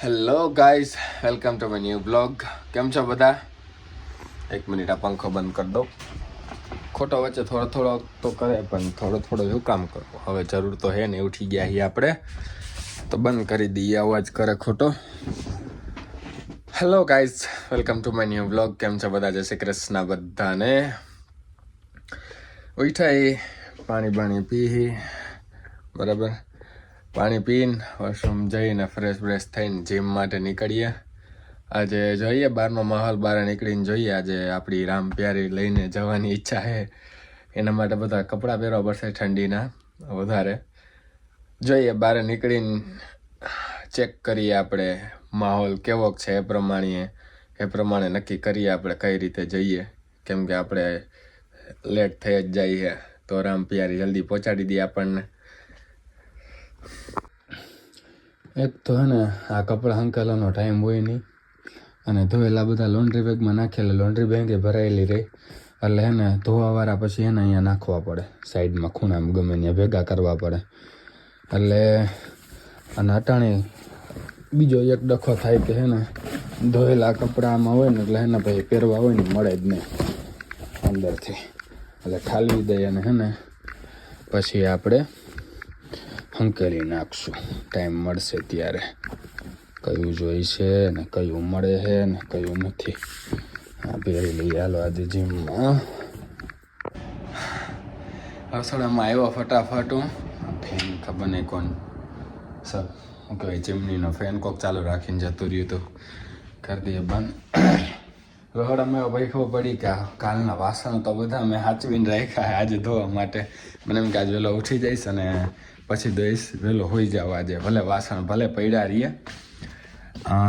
Hello guys, welcome to my new blog. કેમ છો બધા? એક મિનિટ, આ પંખો બંધ કરી દો. ખોટો વચ્ચે થોડો તો કરે, પણ થોડો એવું કામ કરો. હવે જરૂર તો હે ને, ઉઠી ગયા છીએ આપણે, તો બંધ કરી દઈએ. અવાજ કરે ખોટો. Hello guys, welcome to my new blog. કેમ છો બધા? જય શ્રી કૃષ્ણ બધાને. ઉઠાઈ, પાણી પી, બરાબર. પાણી પીને વોશરૂમ જઈને ફ્રેશ થઈને જીમ માટે નીકળીએ. આજે જોઈએ બહારનો માહોલ, બહાર નીકળીને જોઈએ. આજે આપણી રામ પ્યારી લઈને જવાની ઈચ્છા છે. એના માટે બધા કપડાં પહેરવા પડશે ઠંડીના વધારે. જોઈએ બહાર નીકળીને ચેક કરીએ આપણે માહોલ કેવોક છે, એ પ્રમાણે નક્કી કરીએ આપણે કઈ રીતે જઈએ. કેમ કે આપણે લેટ થઈ જ જઈએ તો રામ પ્યારી જલ્દી પહોંચાડી દઈએ આપણને. એક તો હે ને આ કપડાં હંકેલાનો ટાઈમ હોય નહીં, અને ધોયેલા બધા લોન્ડ્રી બેગમાં નાખેલા, લોન્ડ્રી બેગે ભરાયેલી રહી, એટલે હે ને ધોવાવાળા પછી એને અહીંયા નાખવા પડે, સાઈડમાં ખૂણામાં ગમે ત્યાં ભેગા કરવા પડે. એટલે અને અટાણી બીજો એક ડખો થાય કે હે ને ધોયેલા કપડામાં હોય ને એટલે હે ને ભાઈ પહેરવા હોય ને મળે જ નહીં અંદરથી, એટલે ઠાલવી દઈએ અને હે ને પછી આપણે હંકેલી નાખશું ટાઈમ મળશે ત્યારે. કયું જોઈશે ને કયું મળે છે ને કયું નથી. આ પહેરી લઈએ. હાલો આજે જીમમાં રસોડામાં આવ્યો ફટાફટ. હું ફેન ખબર નહીં કોણ સર શું કહેવાય, ચીમનીનો ફેન કોક ચાલુ રાખીને જતું રહ્યું તો કરી દઈએ બંધ. રસોડામાં ભાઈ ખબર પડી કે કાલના વાસણ તો બધા મેં સાચવીને રાખ્યા આજે ધોવા માટે. મને એમ કે આજે વહેલો ઉઠી જઈશ અને પછી દઈશ, વહેલો હોઈ જાવ આજે, ભલે વાસણ ભલે પડ્યા રહીએ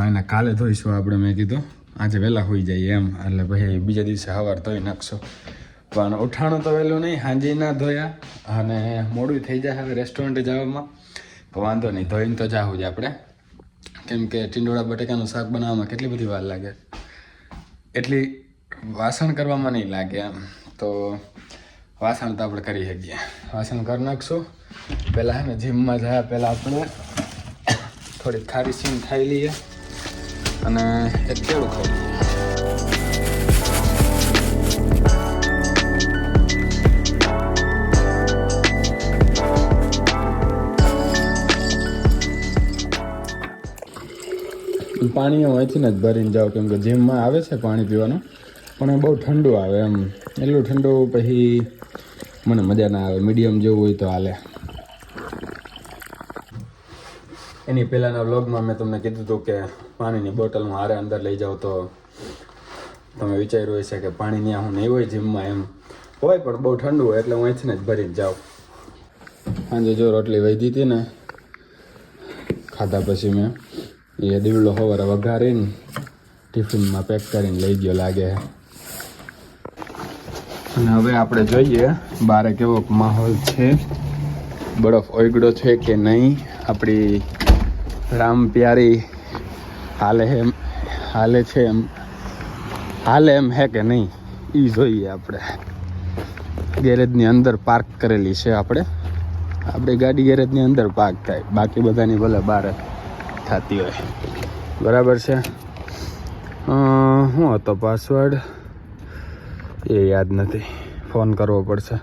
એને કાલે ધોઈશું આપણે. મેં કીધું આજે વહેલા હોઈ જઈએ એમ, એટલે ભાઈ બીજા દિવસે સવાર ધોઈ નાખશો. પણ ઉઠાણું તો વહેલું નહીં, સાંજે ના ધોયા અને મોડું થઈ જાય હવે રેસ્ટોરન્ટે જવામાં. તો વાંધો નહીં, ધોઈને તો જાવું જ આપણે. કેમ કે ટીંડોળા બટેકાનું શાક બનાવવામાં કેટલી બધી વાર લાગે, એટલી વાસણ કરવામાં નહીં લાગે એમ. તો વાસણ તો આપણે કરી શકીએ, વાસણ કરી નાખશું. પહેલાં હે ને જીમમાં જાય પહેલાં આપણે થોડી ખારી સિંગ ખાઈ લઈએ અને એક કેળું ખાઈ લઈએ. પાણી હું અહીંથી જ ભરીને જાઉં, કેમ કે જીમમાં આવે છે પાણી પીવાનું, પણ એ બહુ ઠંડુ આવે એમ. એટલું ઠંડુ પછી મને મજા ના આવે. મીડિયમ જેવું હોય તો હાલે. એની પહેલાંના વ્લોગમાં મેં તમને કીધું હતું કે પાણીની બોટલ હું હારે અંદર લઈ જાઉં, તો તમે વિચાર્યું હશે કે પાણી ત્યાં હું નહીં હોય જીમમાં, એમ હોય પણ બહુ ઠંડુ હોય એટલે હું અહીંથી જ ભરીને જાઉં. સાંજે જો રોટલી વધી હતી ને, ખાધા પછી મેં એ દીવડો સવારે વઘારીને ટિફિનમાં પેક કરીને લઈ ગયો લાગે. અને હવે આપણે જોઈએ બારે કેવો માહોલ છે, બરફ ઓગળ્યો છે કે નહીં, આપણી રામ પ્યારી હાલે એમ હે કે નહીં એ જોઈએ આપણે. ગેરેજની અંદર પાર્ક કરેલી છે આપણી ગાડી ગેરેજની અંદર પાર્ક થાય, બાકી બધાની ભલે બહાર થતી હોય. બરાબર છે. શું હતો પાસવર્ડ એ યાદ નથી, ફોન કરવો પડશે.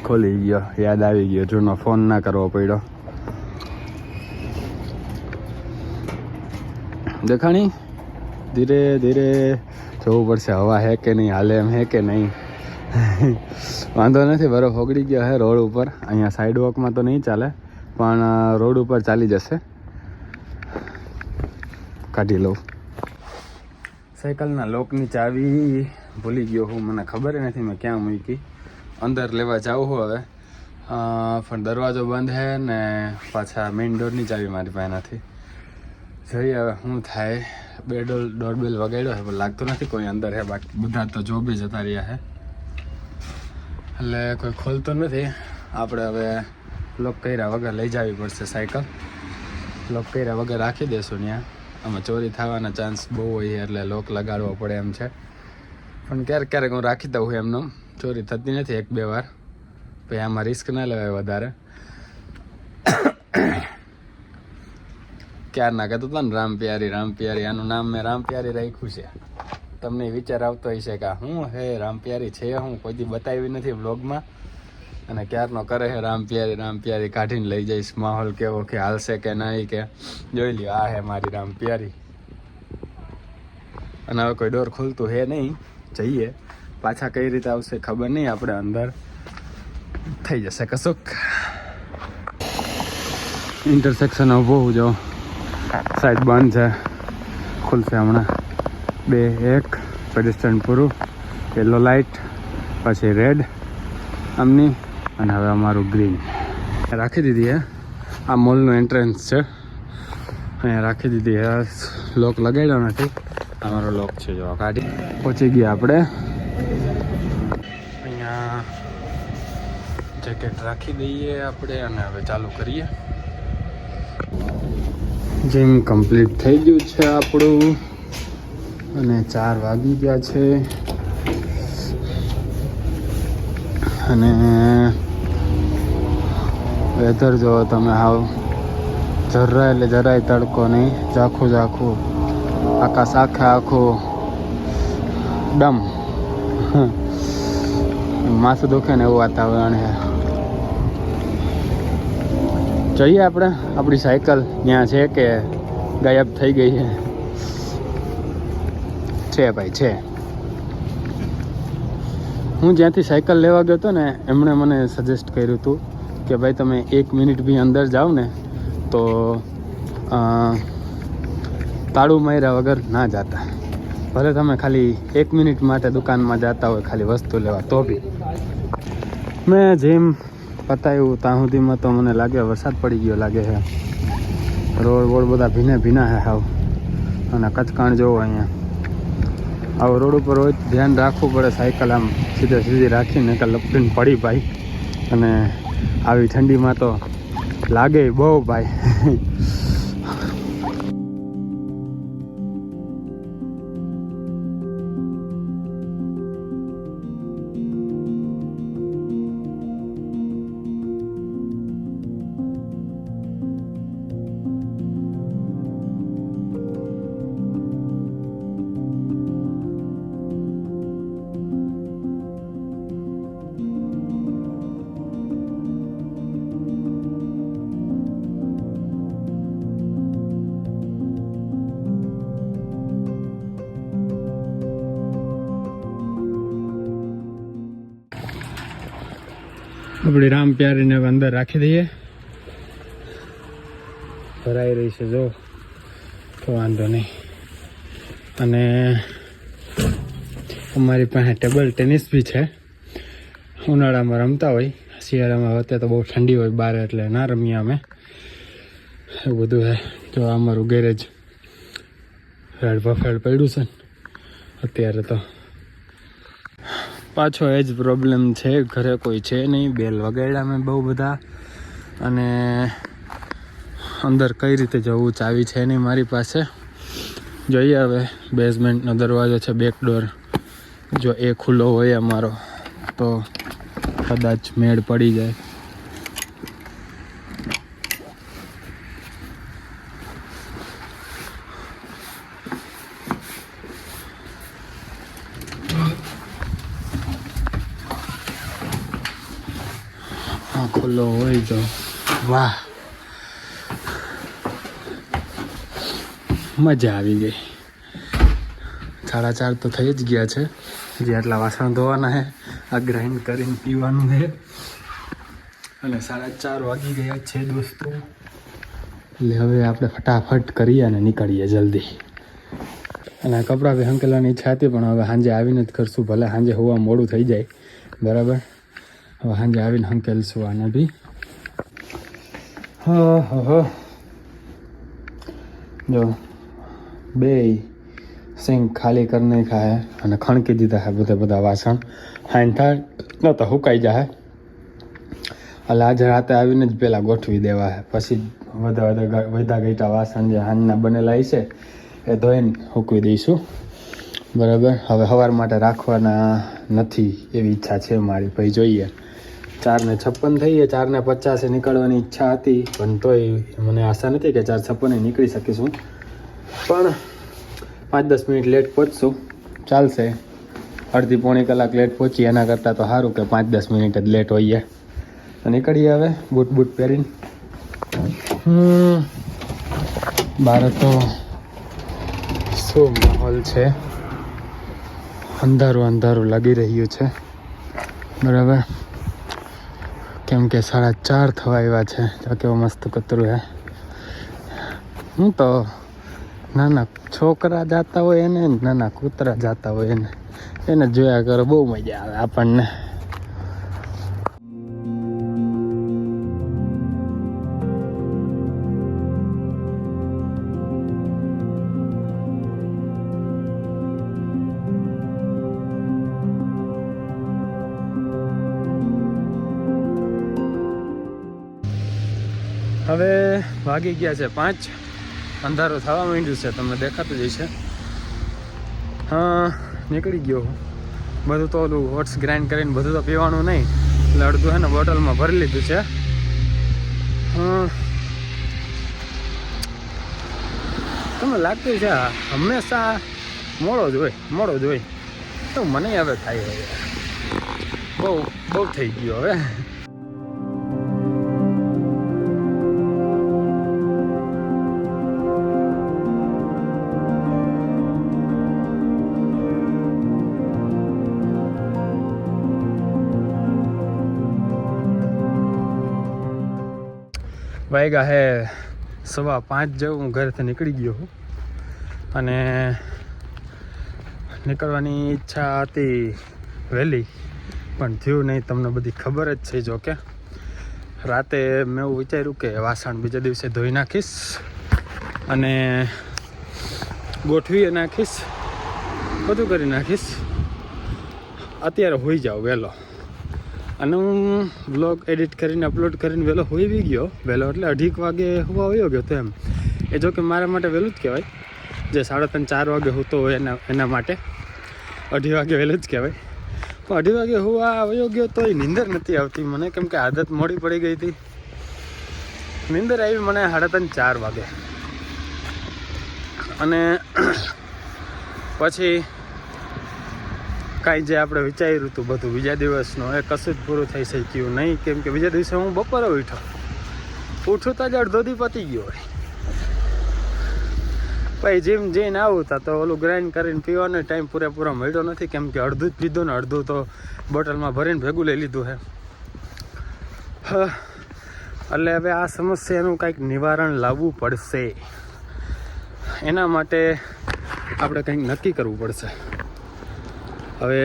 ખોલી ગયો, યાદ આવી ગયો, જૂનો ફોન ના કરવો પડ્યો. દેખાણી ધીરે ધીરે જોવું પડશે હવા હે કે નહીં, હાલે એમ હે કે નહીં. વાંધો નથી, બરફ ઓગળી ગયો હે રોડ ઉપર. અહીંયા સાઈડ વોકમાં તો નહીં ચાલે, પણ રોડ ઉપર ચાલી જશે. કાઢી લઉં. સાયકલના લોકની ચાવી ભૂલી ગયો હું, મને ખબર નથી મેં ક્યાં મૂકી. અંદર લેવા જાઉં હું હવે, પણ દરવાજો બંધ છે ને પાછા મેઇન ડોરની ચાવી મારી પાસે નથી. જોઈએ હવે શું થાય. ડોરબેલ વગાડ્યો છે પણ લાગતું નથી કોઈ અંદર છે, બાકી બધા તો જોબે જતા રહ્યા છે એટલે કોઈ ખોલતું નથી. આપણે હવે લોક કર્યા વગર લઈ જવી પડશે સાયકલ. લોક કર્યા વગર રાખી દેશું ત્યાં. આમાં ચોરી થવાના ચાન્સ બહુ હોય એટલે લોક લગાડવો પડે એમ છે, પણ ક્યારેક હું રાખી દઉં છું એમનો. ચોરી થતી નથી, 1-2 વાર. પછી આમાં રિસ્ક ના લેવાય વધારે. ક્યારના કહેતો હતો ને રામ પ્યારી, આનું નામ મેં રામ પ્યારી રાખ્યું છે. તમને વિચાર આવતો હશે કે હું હે રામ પ્યારી છે, હું કોઈ દી બતાવી નથી વ્લોગમાં, અને ક્યારનો કરે છે રામ પ્યારી કાઢીને લઈ જઈશ. માહોલ કેવો કે હાલશે કે નહીં કે જોઈ લ્યો. આ હે મારી રામ પ્યારી. અને હવે કોઈ ડોર ખુલતું હે નહીં, જઈએ પાછા. કઈ રીતે આવશે ખબર નહીં, આપણે અંદર થઈ જશે કશુંક. ઇન્ટરસેક્શન ઊભો જો સાઈડ બંધ છે, ખુલશે હમણાં. 2 1 પેડેસ્ટ્રિયન પૂરું, યલો લાઇટ, પછી રેડ આમની, અને હવે અમારું ગ્રીન રાખી દીધી હે. આ મોલનું એન્ટ્રન્સ છે, અહીંયા રાખી દીધી હે. લોક લગાડ્યો નથી, અમારો લોક છે જો કાઢી. પહોંચી ગયા આપણે. અહીંયા જેકેટ રાખી દઈએ આપણે, અને હવે ચાલુ કરીએ. જીમ કમ્પ્લીટ થઈ ગયું છે આપણું, અને 4 વાગી ગયા છે. અને વેધર જો તમે હાવ જરાય એટલે જરાય તડકો નહીં, ઝાખું આકાશ આખું ડમ. માથું દુખે ને એવું વાતાવરણ છે. જોઈએ આપણે આપણી સાયકલ ત્યાં છે કે ગાયબ થઈ ગઈ છે ભાઈ છે. હું જ્યાંથી સાયકલ લેવા ગયો હતો ને, એમણે મને સજેસ્ટ કર્યું હતું કે ભાઈ તમે 1 મિનિટ બી અંદર જાઓ ને તો તાળું માર્યા વગર ના જાતા. ભલે તમે ખાલી 1 મિનિટ માટે દુકાનમાં જતા હોય ખાલી વસ્તુ લેવા, તો બી. મેં જીમ પતાવ્યું ત્યાં સુધીમાં તો મને લાગે વરસાદ પડી ગયો લાગે છે. રોડ બધા ભીના છે હાવ, અને કચકાણ જોવો અહીંયા. આવો રોડ ઉપર હોય ધ્યાન રાખવું પડે. સાયકલ આમ સીધી રાખીને કે લપટીને પડી ભાઈ. અને આવી ઠંડીમાં તો લાગે બહુ ભાઈ. આપણી રામ પ્યારીને અંદર રાખી દઈએ. ભરાઈ રહી છે જો, તો વાંધો નહીં. અને અમારી પાસે ટેબલ ટેનિસ બી છે. ઉનાળામાં રમતા હોય, શિયાળામાં અત્યારે તો બહુ ઠંડી હોય બહાર, એટલે ના રમીએ અમે. એવું બધું છે. જો અમારું ગેરેજ રેડ બફેડ પડ્યું છે ને અત્યારે તો. પાછો એ જ પ્રોબ્લેમ છે, ઘરે કોઈ છે નહીં. બેલ વગાડ્યા મેં બહુ બધા, અને અંદર કઈ રીતે જવું, ચાવી છે નહીં મારી પાસે. જોઈએ હવે. બેઝમેન્ટનો દરવાજો છે, બેક ડોર, જો એ ખુલ્લો હોય અમારો તો કદાચ મેળ પડી જાય. ખુલ્લો હોય તો વાહ, મજા આવી ગઈ. 4:30 તો થઈ જ ગયા છે. જે આટલા વાસણ ધોવાના છે, આ ગ્રાઇન્ડ કરીને પીવાનું છે. અને 4:30 વાગી ગયા છે દોસ્તો. એટલે હવે આપણે ફટાફટ કરીએ અને નીકળીએ જલ્દી. અને કપડાં બી હંકેલવાની ઈચ્છા હતી, પણ હવે સાંજે આવીને જ કરશું. ભલે સાંજે હોવા મોડું થઈ જાય, બરાબર. હવે સાંજે આવીને હંકેલશું આને બી. જો 2 સિંક ખાલી કરી નાખ્યા હે, અને ખણકી દીધા હે બધા વાસણ. હાંઠા ન તો સુકાઈ જાય. એટલે આજે રાતે આવીને જ પહેલાં ગોઠવી દેવા હે. પછી વધા ગઈટા વાસણ જે હાંજના બનેલા છે એ ધોઈને સૂકવી દઈશું, બરાબર. હવે સવાર માટે રાખવાના નથી એવી ઈચ્છા છે મારી. ભાઈ જોઈએ 4:56 થઈ, 4:50 નીકળવાની ઈચ્છા હતી, પણ તોય મને આશા નથી કે 4:56 નીકળી શકીશું. પણ 5-10 મિનિટ લેટ પહોંચશું, ચાલશે. અડધી પોણી કલાક લેટ પહોંચી એના કરતાં તો સારું કે 5-10 મિનિટ જ લેટ હોઈએ. તો નીકળીએ હવે બૂટ પહેરીને. બહાર તો શું માહોલ છે, અંધારું લાગી રહ્યું છે, બરાબર. કેમ કે 4:30 થવા આવ્યા છે. જો કેવો મસ્ત કૂતરું હે. હું તો નાના છોકરા જાતા હોય એને, નાના કૂતરા જાતા હોય એને જોયા કરો, બહુ મજા આવે આપણને. હવે વાગી ગયા છે 5, અંધારું થવા માંડ્યું છે, તમને દેખાતું જ હશે. હા, નીકળી ગયો હું. બધું તો ઓલું ઓટ્સ ગ્રાઇન્ડ કરીને બધું તો પીવાનું નહીં, એટલે અડધું છે ને બોટલમાં ભરી લીધું છે. તમને લાગતું છે હંમેશા મોડો જ હોય તો મને હવે થાય બહુ થઈ ગયો હવે. વાગ્યા હે 5:15 જેવું. હું ઘરેથી નીકળી ગયો હું અને નીકળવાની ઈચ્છા હતી વહેલી, પણ થયું નહીં. તમને બધી ખબર જ છે. જો કે રાતે મેં એવું વિચાર્યું કે વાસણ બીજા દિવસે ધોઈ નાખીશ અને ગોઠવી નાખીશ, બધું કરી નાખીશ. અત્યારે હોઈ જાઉં વહેલો, અને હું બ્લોગ એડિટ કરીને અપલોડ કરીને વહેલો હોઈ બી ગયો. વહેલો એટલે 2:30 વાગે હોવા આવ્યો ગયો તો એમ. એ જો કે મારા માટે વહેલું જ કહેવાય. જે 3:30-4 વાગે હોતો હોય એના માટે 2:30 વાગે વહેલું જ કહેવાય. પણ 2:30 વાગે હોવા આવ્યો ગયો તોય નીંદર નથી આવતી મને, કેમ કે આદત મોડી પડી ગઈ હતી. નીંદર આવી મને 3:30-4 વાગે. અને પછી કાંઈ જે આપણે વિચાર્યું હતું બધું બીજા દિવસનું એ કશું જ પૂરું થઈ શક્યું નહીં. કેમ કે બીજા દિવસે હું બપોરે ઉઠું તો જ અડધો દી પતી ગયો હોય. પછી જીમ જઈને આવું તો ઓલું ગ્રાઇન્ડ કરીને પીવાનો ટાઈમ પૂરેપૂરો મળ્યો નથી, કેમ કે અડધું જ પીધું ને અડધું તો બોટલમાં ભરીને ભેગું લઈ લીધું છે. એટલે હવે આ સમસ્યાનું કંઈક નિવારણ લાવવું પડશે. એના માટે આપણે કંઈક નક્કી કરવું પડશે. હવે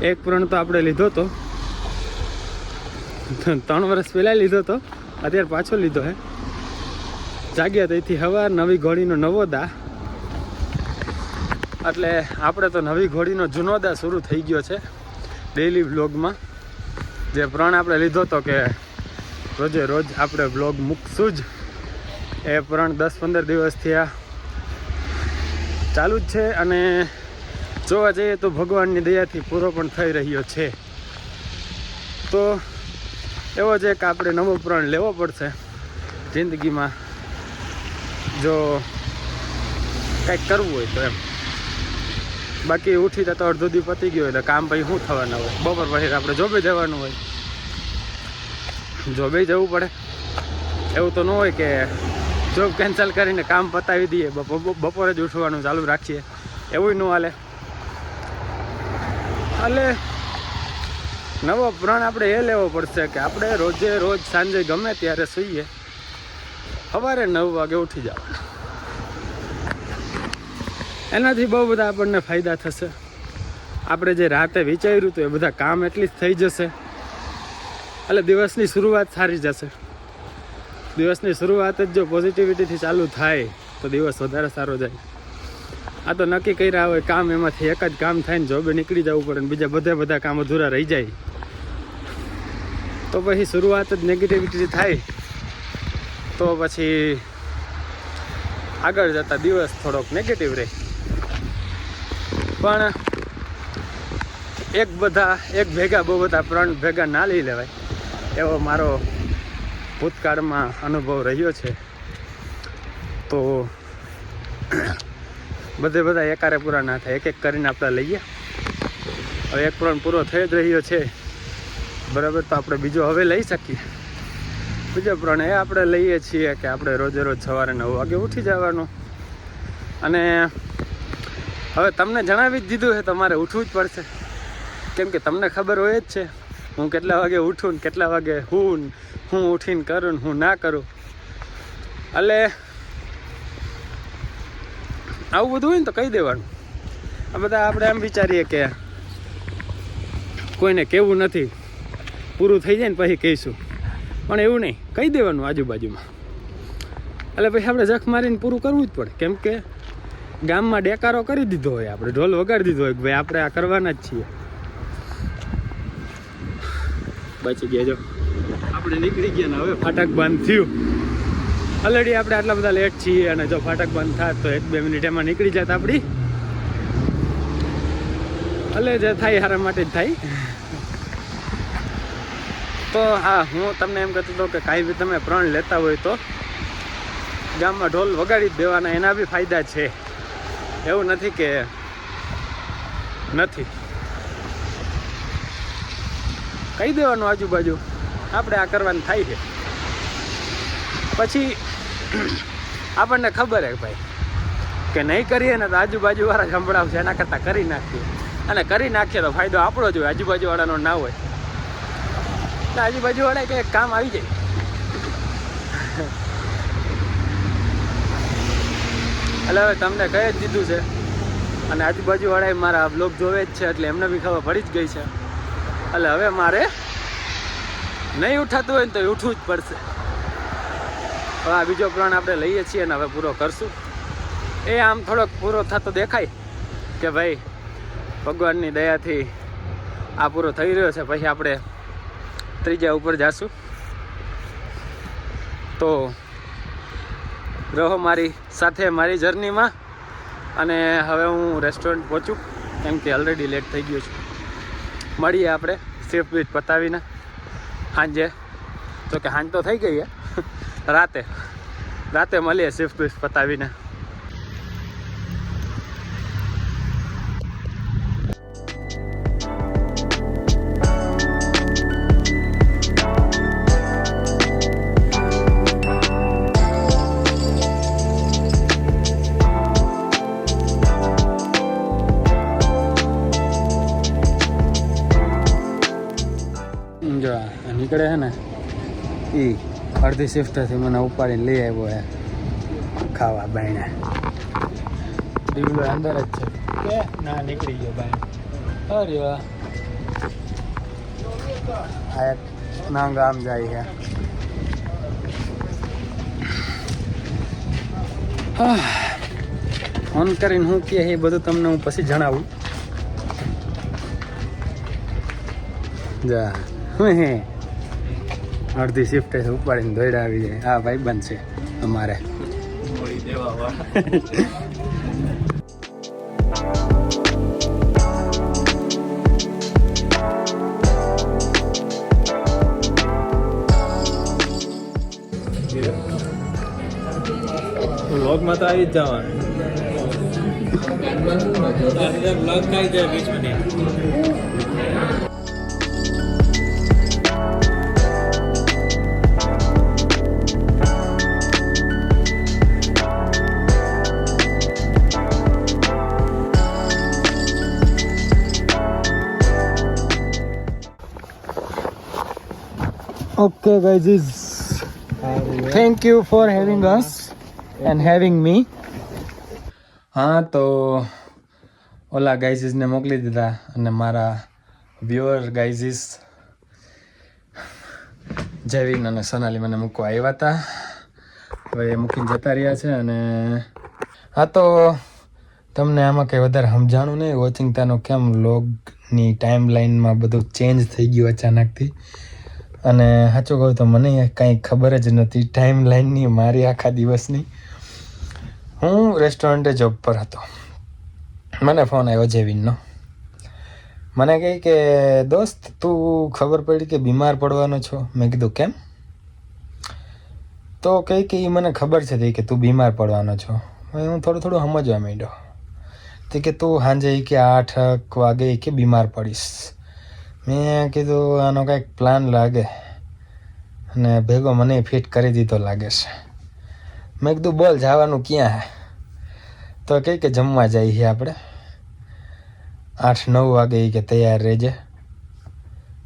એક પ્રણ તો આપણે લીધો હતો 3 વર્ષ પહેલાં લીધો હતો, અત્યારે પાછો લીધો હે. જાગ્યા તેથી હવાર નવી ઘોડીનો નવો દા. એટલે આપણે તો નવી ઘોડીનો જૂનો દા શરૂ થઈ ગયો છે ડેઈલી વ્લોગમાં. જે પ્રણ આપણે લીધો હતો કે રોજ આપણે વ્લોગ મૂકશું જ, એ પ્રણ 10-15 દિવસથી આ ચાલુ જ છે. અને જોવા જઈએ તો ભગવાનની દયાથી પૂરો પણ થઈ રહ્યો છે. તો એવો જ એક આપણે નવો પ્રણ લેવો પડશે જિંદગીમાં, જો કંઈક કરવું હોય તો એમ. બાકી ઉઠી તો અડધો દી પતી ગયો એટલે કામ પછી શું થવાના હોય. બપોર પછી આપણે જોબે જવાનું હોય, જોબે જવું પડે. એવું તો ન હોય કે જોબ કેન્સલ કરીને કામ પતાવી દઈએ, બપોરે જ ઉઠવાનું ચાલુ રાખીએ, એવું ન હાલે. એટલે નવો પ્રણ આપણે એ લેવો પડશે કે આપણે રોજ સાંજે ગમે ત્યારે સૂઈએ, સવારે 9 વાગે ઉઠી જવાનું. એનાથી બહુ બધા આપણને ફાયદા થશે. આપણે જે રાતે વિચાર્યું હતું એ બધા કામ એટલી જ થઈ જશે. એટલે દિવસની શરૂઆત સારી જશે. દિવસની શરૂઆત જ જો પોઝિટિવિટીથી ચાલુ થાય તો દિવસ વધારે સારો જાય. આ તો નક્કી કર્યા હોય કામ, એમાંથી એક જ કામ થાય ને જોબે નીકળી જવું પડે ને બીજા બધા કામ અધૂરા રહી જાય, તો પછી શરૂઆત જ નેગેટિવિટી થાય તો પછી આગળ જતા દિવસ થોડોક નેગેટિવ રહે. પણ એક ભેગા બહુ બધા પ્રણ ભેગા ના લઈ લેવાય એવો મારો ભૂતકાળમાં અનુભવ રહ્યો છે. તો બધા એકારે પૂરા ના થાય, એક કરીને આપણે લઈએ. હવે એક પ્રણ પૂરો થઈ જ રહ્યો છે બરાબર, તો આપણે બીજો હવે લઈ શકીએ. બીજો પ્રણ એ આપણે લઈએ છીએ કે આપણે રોજે રોજ સવારે 9 વાગે ઉઠી જવાનું. અને હવે તમને જણાવી જ દીધું છે, તમારે ઉઠવું જ પડશે, કેમ કે તમને ખબર હોય જ છે હું કેટલા વાગે ઉઠું ને કેટલા વાગે હું ઉઠીને કરું ને હું ના કરું. એટલે આવું બધું હોય ને તો કહી દેવાનું. આ બધા આપણે એમ વિચારીએ કે કોઈને કહેવું નથી, પૂરું થઈ જાય ને પછી કહીશું, પણ એવું નહીં, કહી દેવાનું આજુબાજુમાં. એટલે પછી આપણે જખ મારીને પૂરું કરવું જ પડે, કેમ કે ગામમાં ડેકારો કરી દીધો હોય, આપણે ઢોલ વગાડી દીધો હોય કે ભાઈ આપણે આ કરવાના જ છીએ. બચી ગયા જો આપણે નીકળી ગયા ને હવે ફાટક બંધ થયું. ઓલરેડી આપણે આટલા બધા લેટ છીએ અને જો ફાટક બંધ થાય તો 1-2 મિનિટ એમાં નીકળી જાય તો આપણી એટલે જે થાય હારા માટે જ થાય. તો હા, હું તમને એમ કહેતો હતો કે કાંઈ બી તમે પ્રણ લેતા હોય તો ગામમાં ઢોલ વગાડી જ દેવાના, એના બી ફાયદા છે. એવું નથી કે નથી, કહી દેવાનું આજુબાજુ આપણે આ કરવાનું થાય છે. પછી આપણને ખબર હે ભાઈ કે નહીં કરીએ ને તો આજુબાજુવાળા સંભળાવશે, એના કરતાં કરી નાખીએ. અને કરી નાખીએ તો ફાયદો આપણો જ હોય, આજુબાજુવાળાનો ના હોય. એટલે આજુબાજુવાળા કંઈક કામ આવી જાય. એટલે હવે તમને કહી જ દીધું છે, અને આજુબાજુવાળાએ મારા બ્લોગ જોવે જ છે એટલે એમને બી ખબર પડી જ ગઈ છે. એટલે હવે મારે નહીં ઉઠાતું હોય ને તો ઉઠવું જ પડશે. હવે આ બીજો પ્રણ આપણે લઈએ છીએ ને હવે પૂરો કરશું. એ આમ થોડોક પૂરો થતો દેખાય કે ભાઈ ભગવાનની દયાથી આ પૂરો થઈ રહ્યો છે, પછી આપણે ત્રીજા ઉપર જાશું. તો રહો મારી સાથે મારી જર્નીમાં. અને હવે હું રેસ્ટોરન્ટ પહોંચું કેમ કે ઓલરેડી લેટ થઈ ગયો છું. મળીએ આપણે શિફ્ટ બીટ પતાવીને સાંજે. તો કે સાંજ તો થઈ ગઈ છે, રાતે મળીએ શિફ્ટ બીટ પતાવીને. નીકળે છે ને એ અડધી શિફ્ટથી મને ઉપાડીને લઈ આવ્યો હે ખાવા બાયણે. દીવલો અંદર જ છે કે ના નીકળી ગયો બાય. અરે વાહ, આ એક નાંગ આમ જાય છે. ફોન કરીને હું કહે એ બધું તમને હું પછી જણાવું. જા હે અડધી શિફ્ટ ઉપાડીને દોડા આવી જાય. હા ભાઈ બંધ છે અમારે. વ્લોગમાં તો આવી જ જવાનું. વ્લોગ ખાઈ જાય બીચમાં. Okay guys, thank you for having us and having me. હા તો ઓલા ગાઈઝીસને મોકલી દીધા અને મારા વ્યુઅર ગાઈઝીસ જયવીન અને સોનાલી મને મૂકવા આવ્યા હતા. હવે એ મૂકીને જતા રહ્યા છે. અને હા તો તમને આમાં કંઈ વધારે સમજાણું નહીં. વોચિંગતાનો કેમ વ્લોગની ટાઈમ લાઈનમાં બધું ચેન્જ થઈ ગયું અચાનકથી. અને સાચું કહું તો મને કાંઈ ખબર જ નથી ટાઈમ લાઈનની મારી આખા દિવસની. હું રેસ્ટોરન્ટે જોબ પર હતો. મને ફોન આવ્યો જેવિનનો. મને કહે કે દોસ્ત તું ખબર પડી કે બીમાર પડવાનો છો. મેં કીધું કેમ? તો કહે કે એ મને ખબર છે કે તું બીમાર પડવાનો છો. હું થોડું સમજવા માંડ્યો. તે કે તું સાંજે કે 8 વાગે કે બીમાર પડીશ. મેં કીધું આનો કંઈક પ્લાન લાગે અને ભેગો મને ફિટ કરી દીધો લાગે છે. મેં કીધું બોલ જવાનું ક્યાં હે? તો કહે કે જમવા જઈએ આપણે 8-9 વાગે કે તૈયાર રહેજે.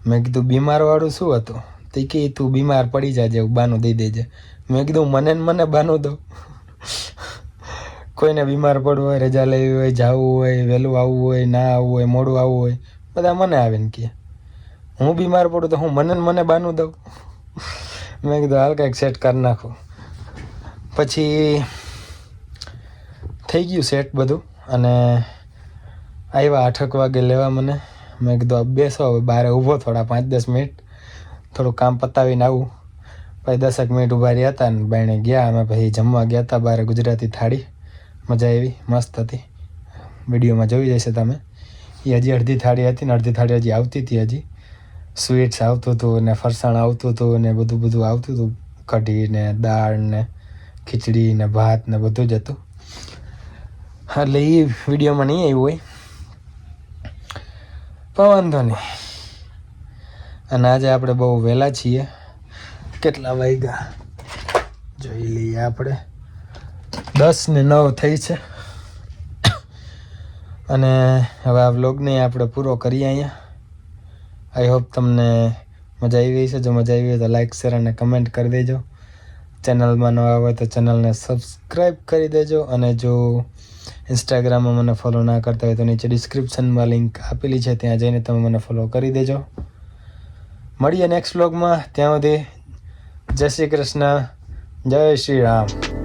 મેં કીધું બીમારવાળું શું હતું? તે કે તું બીમાર પડી જાજે એવું બાનું દઈ દેજે. મેં કીધું મને બાનું દો. કોઈને બીમાર પડવું હોય, રજા લેવી હોય, જવું હોય, વહેલું આવવું હોય, ના આવવું હોય, મોડું આવવું હોય, બધા મને આવીને કહે. હું બીમાર પડું તો હું મને બાનું દઉં? મેં કીધું હાલ કંઈક સેટ કરી નાખું. પછી થઈ ગયું સેટ બધું અને આવ્યા 8 વાગે લેવા મને. મેં કીધું બેસો હવે બહાર ઊભો થોડા 5-10 મિનિટ થોડું કામ પતાવીને આવું. પછી 10 મિનિટ ઊભા રહ્યા હતા ને બાયણે ગયા. અમે પછી જમવા ગયા હતા બહાર ગુજરાતી થાળી. મજા આવી, મસ્ત હતી. વિડીયોમાં જોઈ જશે તમે. એ હજી અડધી થાળી હતી ને અડધી થાળી હજી આવતી હતી. હજી સ્વીટ્સ આવતું હતું ને ફરસાણ આવતું હતું ને બધું આવતું હતું. કઢી ને દાળ ને ખીચડી ને ભાત ને બધું જ હતું. એટલે એ વિડીયોમાં નહીં આવ્યું હોય પણ વાંધો નહીં. અને આજે આપણે બહુ વહેલા છીએ. કેટલા વાગ્યા જોઈ લઈએ આપણે. 10:09 થઈ છે. અને હવે આ વ્લોગને આપણે પૂરો કરીએ અહીંયા. આઈ હોપ તમને મજા આવી છે. જો મજા આવી હોય તો લાઈક શેર અને કમેન્ટ કરી દેજો. ચેનલમાં નવા હોય તો ચેનલને સબસ્ક્રાઈબ કરી દેજો. અને જો ઇન્સ્ટાગ્રામમાં મને ફોલો ના કરતા હોય તો નીચે ડિસ્ક્રિપ્શનમાં લિંક આપેલી છે, ત્યાં જઈને તમે મને ફોલો કરી દેજો. મળીએ નેક્સ્ટ વ્લોગમાં. ત્યાં સુધી જય શ્રી કૃષ્ણ, જય શ્રી રામ.